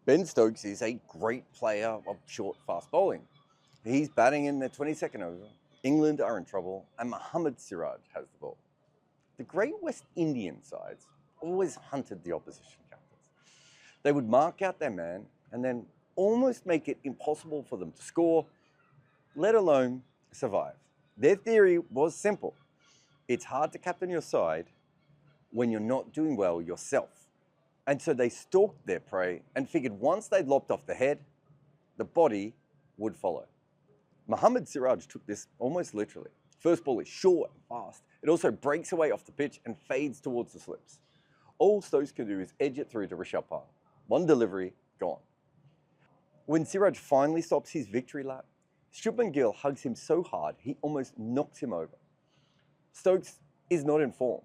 Ben Stokes is a great player of short, fast bowling. He's batting in the 22nd over. England are in trouble, and Mohammad Siraj has the ball. The Great West Indian sides always hunted the opposition captains. They would mark out their man and then almost make it impossible for them to score, let alone survive. Their theory was simple. It's hard to captain your side when you're not doing well yourself. And so they stalked their prey and figured once they'd lopped off the head, the body would follow. Mohammad Siraj took this almost literally. First ball is short and fast. It also breaks away off the pitch and fades towards the slips. All Stokes can do is edge it through to Rishabh Pant. One delivery, gone. When Siraj finally stops his victory lap, Shubman Gill hugs him so hard he almost knocks him over. Stokes is not in form.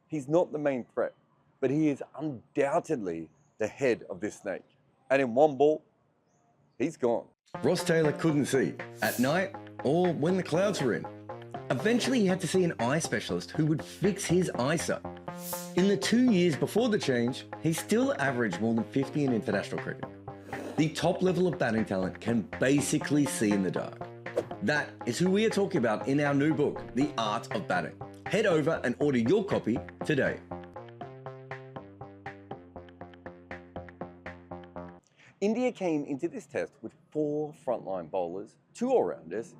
He's not the main threat, but he is undoubtedly the head of this snake. And in one ball, he's gone. Ross Taylor couldn't see at night or when the clouds were in. Eventually he had to see an eye specialist who would fix his eyesight. In the 2 years before the change, he still averaged more than 50 in international cricket. The top level of batting talent can basically see in the dark. That is who we are talking about in our new book, The Art of Batting. Head over and order your copy today. India came into this test with 4 frontline bowlers, 2 all-rounders,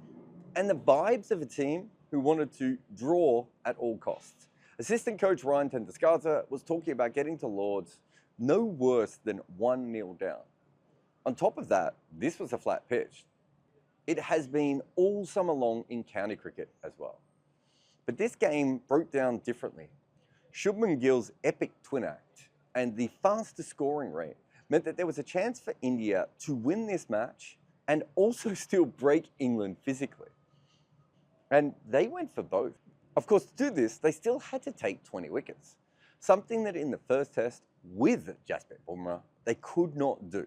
and the vibes of a team who wanted to draw at all costs. Assistant coach Ryan Tenduskarza was talking about getting to Lords no worse than 1-0 down. On top of that, this was a flat pitch. It has been all summer long in county cricket as well. But this game broke down differently. Shubman Gill's epic twin act and the faster scoring rate meant that there was a chance for India to win this match and also still break England physically. And they went for both. Of course, to do this, they still had to take 20 wickets, something that in the first test with Jasprit Bumrah, they could not do.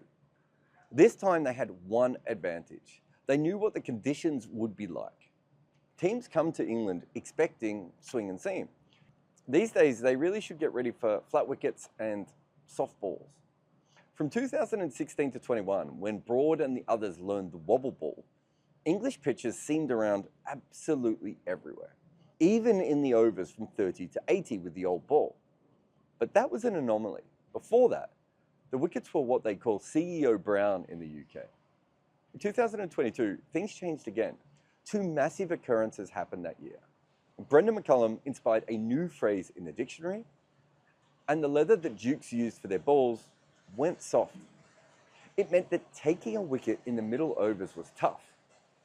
This time they had one advantage. They knew what the conditions would be like. Teams come to England expecting swing and seam. These days, they really should get ready for flat wickets and soft balls. From 2016 to 21, when Broad and the others learned the wobble ball, English pitches seemed around absolutely everywhere, even in the overs from 30 to 80 with the old ball. But that was an anomaly. Before that, the wickets were what they call CEO Brown in the UK. In 2022, things changed again. 2 massive occurrences happened that year. Brendan McCullum inspired a new phrase in the dictionary, and the leather that Dukes used for their balls went soft. It meant that taking a wicket in the middle overs was tough,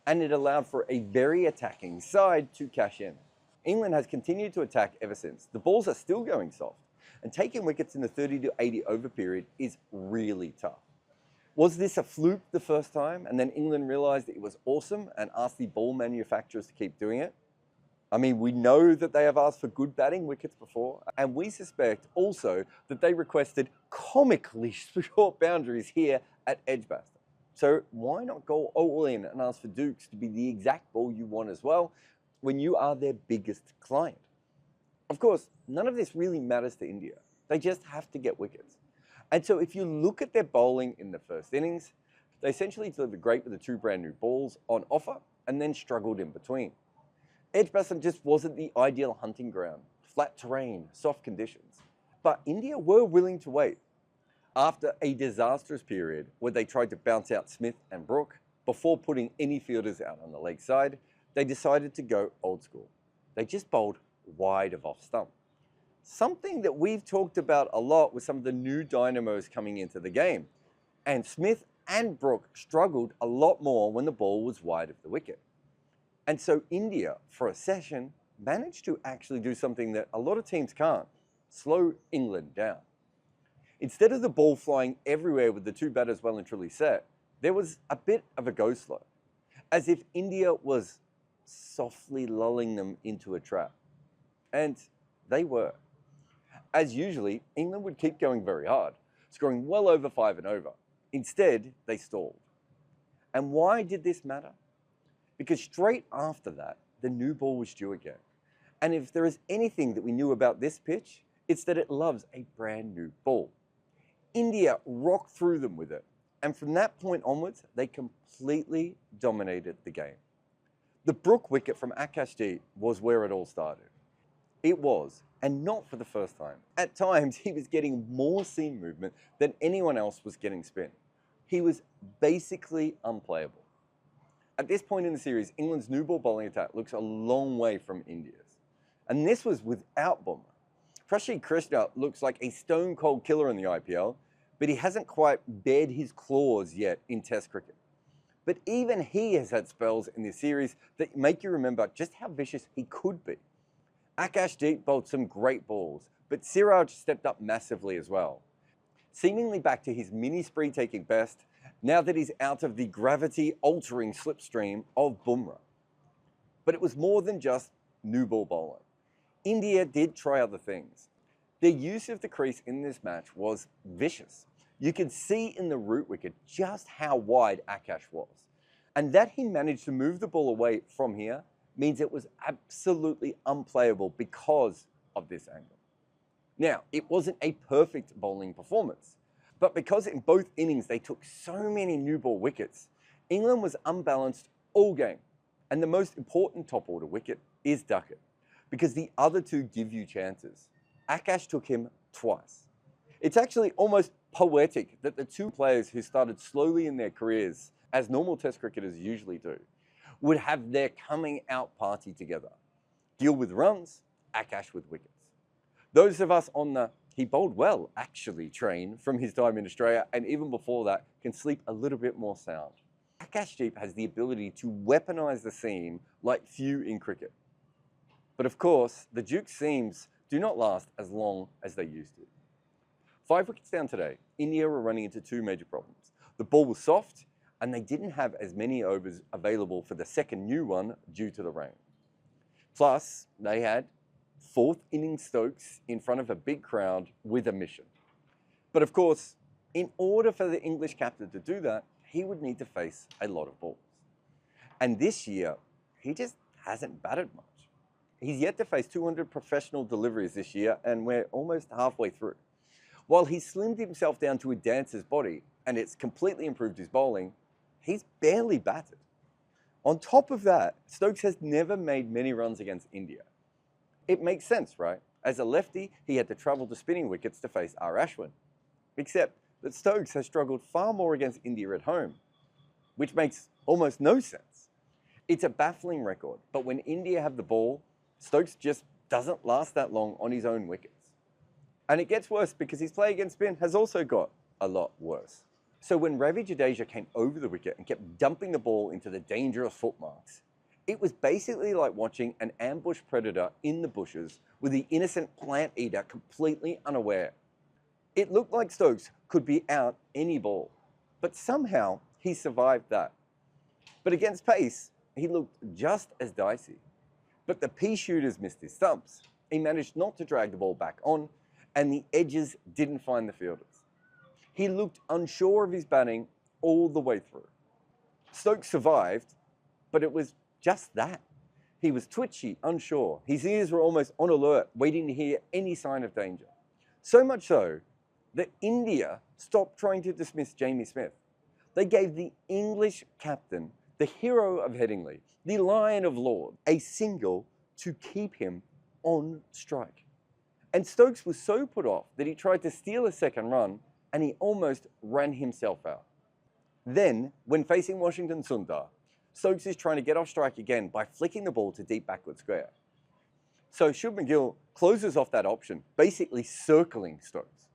and it allowed for a very attacking side to cash in. England has continued to attack ever since. The balls are still going soft, and taking wickets in the 30 to 80 over period is really tough. Was this a fluke the first time, and then England realised it was awesome and asked the ball manufacturers to keep doing it? I mean, we know that they have asked for good batting wickets before, and we suspect also that they requested comically short boundaries here at Edgbaston. So why not go all in and ask for Dukes to be the exact ball you want as well when you are their biggest client? Of course, none of this really matters to India. They just have to get wickets. And so if you look at their bowling in the first innings, they essentially delivered great with the 2 brand new balls on offer and then struggled in between. Edgbaston just wasn't the ideal hunting ground. Flat terrain, soft conditions. But India were willing to wait. After a disastrous period where they tried to bounce out Smith and Brooke before putting any fielders out on the leg side, they decided to go old school. They just bowled wide of off stump. Something that we've talked about a lot with some of the new dynamos coming into the game. And Smith and Brooke struggled a lot more when the ball was wide of the wicket. And so India, for a session, managed to actually do something that a lot of teams can't: slow England down. Instead of the ball flying everywhere with the 2 batters well and truly set, there was a bit of a go slow, as if India was softly lulling them into a trap. And they were. As usually, England would keep going very hard, scoring well over 5 and over. Instead, they stalled. And why did this matter? Because straight after that, the new ball was due again. And if there is anything that we knew about this pitch, it's that it loves a brand new ball. India rocked through them with it. And from that point onwards, they completely dominated the game. The Brook wicket from Akashdeep was where it all started. It was, and not for the first time. At times, he was getting more seam movement than anyone else was getting spin. He was basically unplayable. At this point in the series, England's new ball bowling attack looks a long way from India's. And this was without Bumrah. Prasidh Krishna looks like a stone-cold killer in the IPL, but he hasn't quite bared his claws yet in Test cricket. But even he has had spells in this series that make you remember just how vicious he could be. Akashdeep bowled some great balls, but Siraj stepped up massively as well. Seemingly back to his mini spree-taking best, now that he's out of the gravity-altering slipstream of Bumrah. But it was more than just new ball bowling. India did try other things. Their use of the crease in this match was vicious. You could see in the root wicket just how wide Akash was. And that he managed to move the ball away from here means it was absolutely unplayable because of this angle. Now, it wasn't a perfect bowling performance, but because in both innings they took so many new ball wickets, England was unbalanced all game. And the most important top order wicket is Duckett, because the other two give you chances. Akash took him twice. It's actually almost poetic that the two players who started slowly in their careers, as normal Test cricketers usually do, would have their coming out party together. Gill with runs, Akash with wickets. Those of us on the he bowled well actually train from his time in Australia, and even before that, can sleep a little bit more sound. Akashdeep has the ability to weaponize the seam like few in cricket. But of course, the Duke's seams do not last as long as they used to. 5 wickets down today, India were running into two major problems. The ball was soft, and they didn't have as many overs available for the second new one due to the rain. Plus, they had fourth innings Stokes in front of a big crowd with a mission. But of course, in order for the English captain to do that, he would need to face a lot of balls. And this year, he just hasn't batted much. He's yet to face 200 professional deliveries this year, and we're almost halfway through. While he's slimmed himself down to a dancer's body, and it's completely improved his bowling, he's barely batted. On top of that, Stokes has never made many runs against India. It makes sense, right? As a lefty, he had to travel to spinning wickets to face R. Ashwin. Except that Stokes has struggled far more against India at home, which makes almost no sense. It's a baffling record, but when India have the ball, Stokes just doesn't last that long on his own wickets. And it gets worse because his play against spin has also got a lot worse. So when Ravi Jadeja came over the wicket and kept dumping the ball into the dangerous footmarks, it was basically like watching an ambush predator in the bushes with the innocent plant eater completely unaware. It looked like Stokes could be out any ball, but somehow he survived that. But against pace, he looked just as dicey. But the pea shooters missed his stumps. He managed not to drag the ball back on, and the edges didn't find the fielders. He looked unsure of his batting all the way through. Stokes survived, but it was just that. He was twitchy, unsure. His ears were almost on alert, waiting to hear any sign of danger. So much so that India stopped trying to dismiss Jamie Smith. They gave the English captain, the hero of Headingley, the Lion of Lord, a single to keep him on strike. And Stokes was so put off that he tried to steal a second run, and he almost ran himself out. Then, when facing Washington Sundar, Stokes is trying to get off strike again by flicking the ball to deep backward square. So Shubman Gill closes off that option, basically circling Stokes.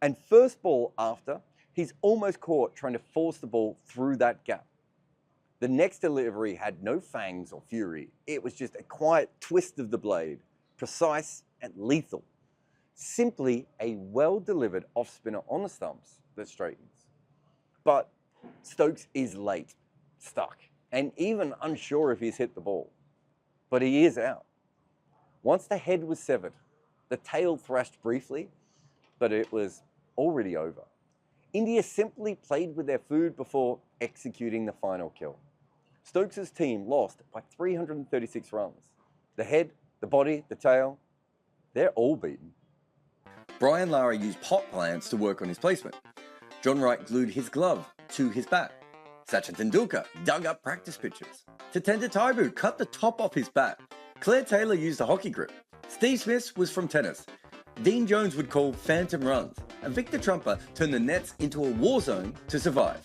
And first ball after, he's almost caught trying to force the ball through that gap. The next delivery had no fangs or fury. It was just a quiet twist of the blade, precise and lethal. Simply a well-delivered off-spinner on the stumps that straightens. But Stokes is late, stuck, and even unsure if he's hit the ball. But he is out. Once the head was severed, the tail thrashed briefly, but it was already over. India simply played with their food before executing the final kill. Stokes' team lost by 336 runs. The head, the body, the tail, they're all beaten. Brian Lara used pot plants to work on his placement. John Wright glued his glove to his bat. Sachin Tendulkar dug up practice pitches. Tatenda Taibu cut the top off his bat. Claire Taylor used a hockey grip. Steve Smith was from tennis. Dean Jones would call phantom runs. And Victor Trumper turned the nets into a war zone to survive.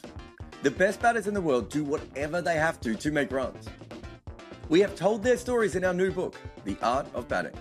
The best batters in the world do whatever they have to make runs. We have told their stories in our new book, The Art of Batting.